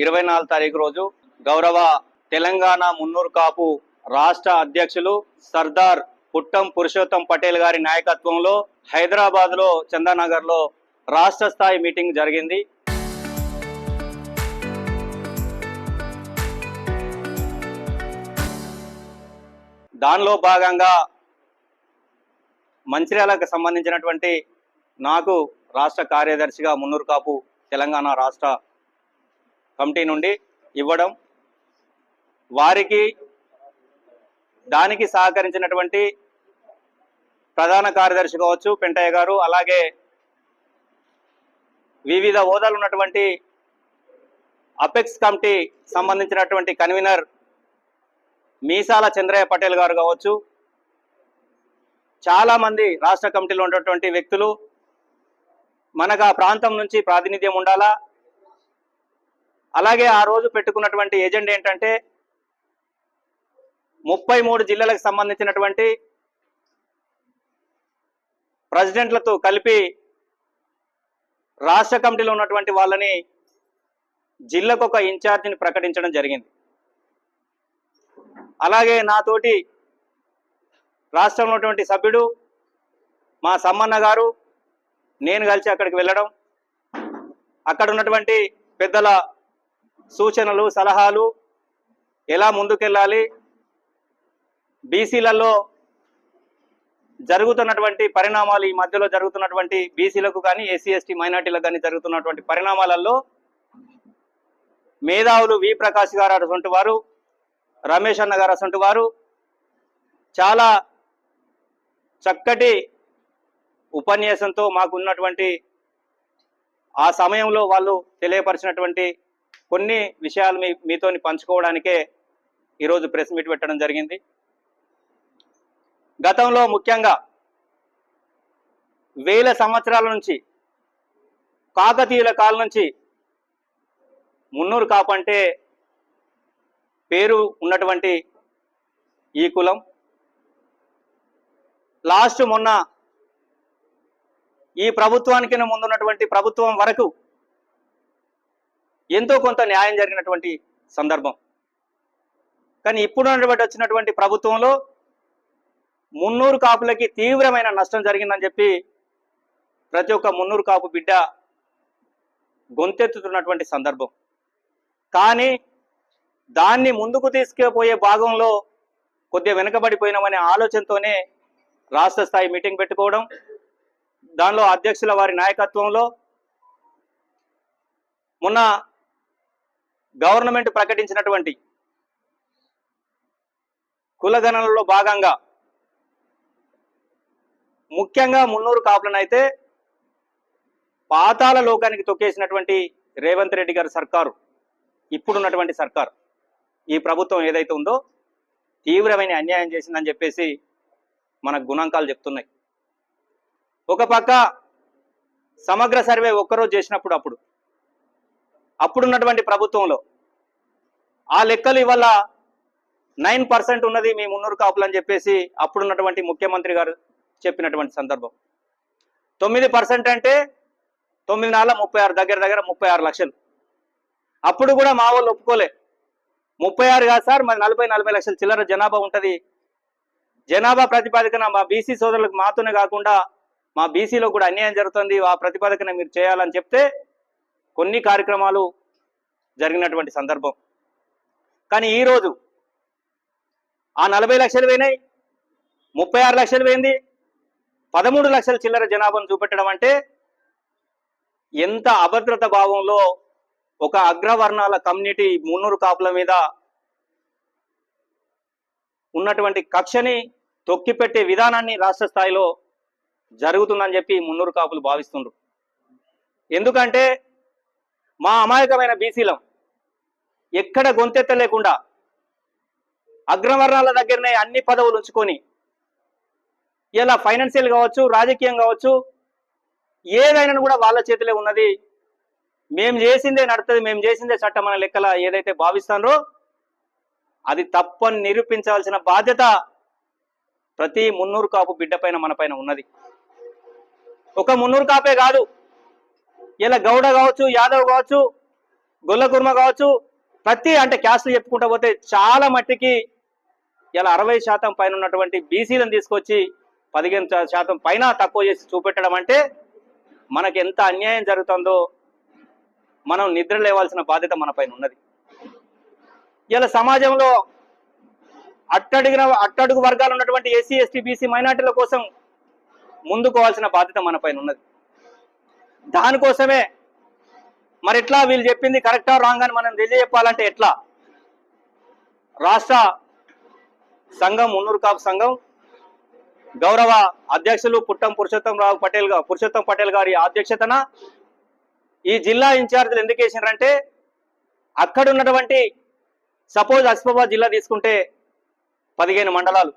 24 తారీఖు రోజు గౌరవ తెలంగాణ మున్నూరు కాపు రాష్ట్ర అధ్యక్షులు సర్దార్ పుట్టం పురుషోత్తం పటేల్ గారి నాయకత్వంలో హైదరాబాద్లో చందానగర్లో రాష్ట్ర స్థాయి మీటింగ్ జరిగింది. దానిలో భాగంగా మంచిర్యాలకు సంబంధించినటువంటి నాకు రాష్ట్ర కార్యదర్శిగా మున్నూరు కాపు తెలంగాణ రాష్ట్ర కమిటీ నుండి ఇవ్వడం, వారికి దానికి సహకరించినటువంటి ప్రధాన కార్యదర్శి కావచ్చు పెంటయ్య గారు, అలాగే వివిధ హోదాలు ఉన్నటువంటి అపెక్స్ కమిటీ సంబంధించినటువంటి కన్వీనర్ మీసాల చంద్రయ్య పటేల్ గారు కావచ్చు, చాలామంది రాష్ట్ర కమిటీలో ఉన్నటువంటి వ్యక్తులు, మనకు ఆ ప్రాంతం నుంచి ప్రాతినిధ్యం ఉండాలా. అలాగే ఆ రోజు పెట్టుకున్నటువంటి ఏజెండా ఏంటంటే 33 జిల్లాలకు సంబంధించినటువంటి ప్రెసిడెంట్లతో కలిపి రాష్ట్ర కమిటీలో ఉన్నటువంటి వాళ్ళని జిల్లాకు ఒక ఇన్ఛార్జిని ప్రకటించడం జరిగింది. అలాగే నాతోటి రాష్ట్రంలో ఉన్నటువంటి సభ్యుడు మా సమ్మన్న గారు, నేను కలిసి అక్కడికి వెళ్ళడం, అక్కడ ఉన్నటువంటి పెద్దల సూచనలు సలహాలు, ఎలా ముందుకెళ్ళాలి, బీసీలలో జరుగుతున్నటువంటి పరిణామాలు, ఈ మధ్యలో జరుగుతున్నటువంటి బీసీలకు కానీ ఎస్సీ ఎస్టీ మైనార్టీలకు కానీ జరుగుతున్నటువంటి పరిణామాలలో మేధావులు వి ప్రకాష్ గారు అటువంటి వారు, రమేష్ అన్న గారు అటువంటి వారు చాలా చక్కటి ఉపన్యాసంతో మాకు ఉన్నటువంటి ఆ సమయంలో వాళ్ళు తెలియపరిచినటువంటి కొన్ని విషయాలు మీతో పంచుకోవడానికే ఈరోజు ప్రెస్ మీట్ పెట్టడం జరిగింది. గతంలో ముఖ్యంగా వేల సంవత్సరాల నుంచి, కాకతీయుల కాలం నుంచి మున్నూరు కాపు అంటే పేరు ఉన్నటువంటి ఈ కులం లాస్ట్ మొన్న ఈ ప్రభుత్వానికి ముందున్నటువంటి ప్రభుత్వం వరకు ఎంతో కొంత న్యాయం జరిగినటువంటి సందర్భం. కానీ ఇప్పుడు వచ్చినటువంటి ప్రభుత్వంలో మున్నూరు కాపులకి తీవ్రమైన నష్టం జరిగిందని చెప్పి ప్రతి ఒక్క మున్నూరు కాపు బిడ్డ గొంతెత్తుతున్నటువంటి సందర్భం. కానీ దాన్ని ముందుకు తీసుకుపోయే భాగంలో కొద్దిగా వెనుకబడిపోయినామనే ఆలోచనతోనే రాష్ట్ర స్థాయి మీటింగ్ పెట్టుకోవడం, దానిలో అధ్యక్షుల వారి నాయకత్వంలో మొన్న గవర్నమెంట్ ప్రకటించినటువంటి కులగణనలో భాగంగా ముఖ్యంగా మున్నూరు కాపులను అయితే పాతాళ లోకానికి తొక్కేసినటువంటి రేవంత్ రెడ్డి గారి సర్కారు, ఇప్పుడున్నటువంటి సర్కారు, ఈ ప్రభుత్వం ఏదైతే ఉందో తీవ్రమైన అన్యాయం చేసిందని చెప్పేసి మనకు గుణాంకాలు చెప్తున్నాయి. ఒక పక్క సమగ్ర సర్వే ఒక్కరోజు చేసినప్పుడు అప్పుడున్నటువంటి ప్రభుత్వంలో ఆ లెక్కలు ఇవాళ 9% ఉన్నది మీ మున్నూరు కాపులు అని చెప్పేసి అప్పుడున్నటువంటి ముఖ్యమంత్రి గారు చెప్పినటువంటి సందర్భం. 9% అంటే 9×4 = 36, దగ్గర 36 లక్షలు. అప్పుడు కూడా మా వాళ్ళు ఒప్పుకోలే. 36 కాదు సార్, మరి 40 లక్షల చిల్లర జనాభా ఉంటుంది. జనాభా ప్రతిపాదికన మా బీసీ సోదరులకు మాతోనే కాకుండా మా బీసీలో కూడా అన్యాయం జరుగుతుంది, ఆ ప్రతిపాదికన మీరు చేయాలని చెప్తే కొన్ని కార్యక్రమాలు జరిగినటువంటి సందర్భం. కానీ ఈరోజు ఆ 40 లక్షలు పోయినాయి, 36 లక్షలు పోయింది, 13 లక్షల చిల్లర జనాభాను చూపెట్టడం అంటే ఎంత అభద్రత భావంలో ఒక అగ్రవర్ణాల కమ్యూనిటీ మున్నూరు కాపుల మీద ఉన్నటువంటి కక్షని తొక్కిపెట్టే విధానాన్ని రాష్ట్ర స్థాయిలో జరుగుతుందని చెప్పి మున్నూరు కాపులు భావిస్తున్నారు. ఎందుకంటే మా అమాయకమైన బీసీలం ఎక్కడ గొంతెత్తలేకుండా అగ్రవర్ణాల దగ్గరనే అన్ని పదవులు ఉంచుకొని ఇలా ఫైనాన్షియల్ కావచ్చు, రాజకీయం కావచ్చు, ఏదైనా కూడా వాళ్ళ చేతిలో ఉన్నది. మేము చేసిందే నడుతుంది, మేము చేసిందే చట్టం అనే లెక్కల ఏదైతే భావిస్తారో అది తప్పని నిరూపించాల్సిన బాధ్యత ప్రతి మున్నూరు కాపు బిడ్డ పైన మన పైన ఉన్నది. ఒక మున్నూరు కాపే కాదు, ఇలా గౌడ కావచ్చు, యాదవ్ కావచ్చు, గొల్ల కుర్మ కావచ్చు, ప్రతి అంటే క్యాస్ట్లు చెప్పుకుంటూ పోతే చాలా మట్టికి ఇలా 60% పైన ఉన్నటువంటి బీసీలను తీసుకొచ్చి 15% పైన తక్కువ చేసి చూపెట్టడం అంటే మనకి ఎంత అన్యాయం జరుగుతుందో మనం నిద్ర లేవాల్సిన బాధ్యత మన పైన ఉన్నది. ఇలా సమాజంలో అట్టడుగు వర్గాలు ఉన్నటువంటి ఎస్సీ ఎస్టీ బీసీ మైనార్టీల కోసం ముందుకోవాల్సిన బాధ్యత మన పైన ఉన్నది. దానికోసమే మరి ఎట్లా వీళ్ళు చెప్పింది కరెక్టా రాంగ్ అని మనం తెలియజెప్పాలంటే ఎట్లా? రాష్ట్ర సంఘం మున్నూరు కాపు సంఘం గౌరవ అధ్యక్షులు పురుషోత్తం పటేల్ గారి అధ్యక్షతన ఈ జిల్లా ఇన్ఛార్జీలు ఎందుకు వేసినారంటే, అక్కడ ఉన్నటువంటి సపోజ్ ఆసిఫాబాద్ జిల్లా తీసుకుంటే 15 మండలాలు,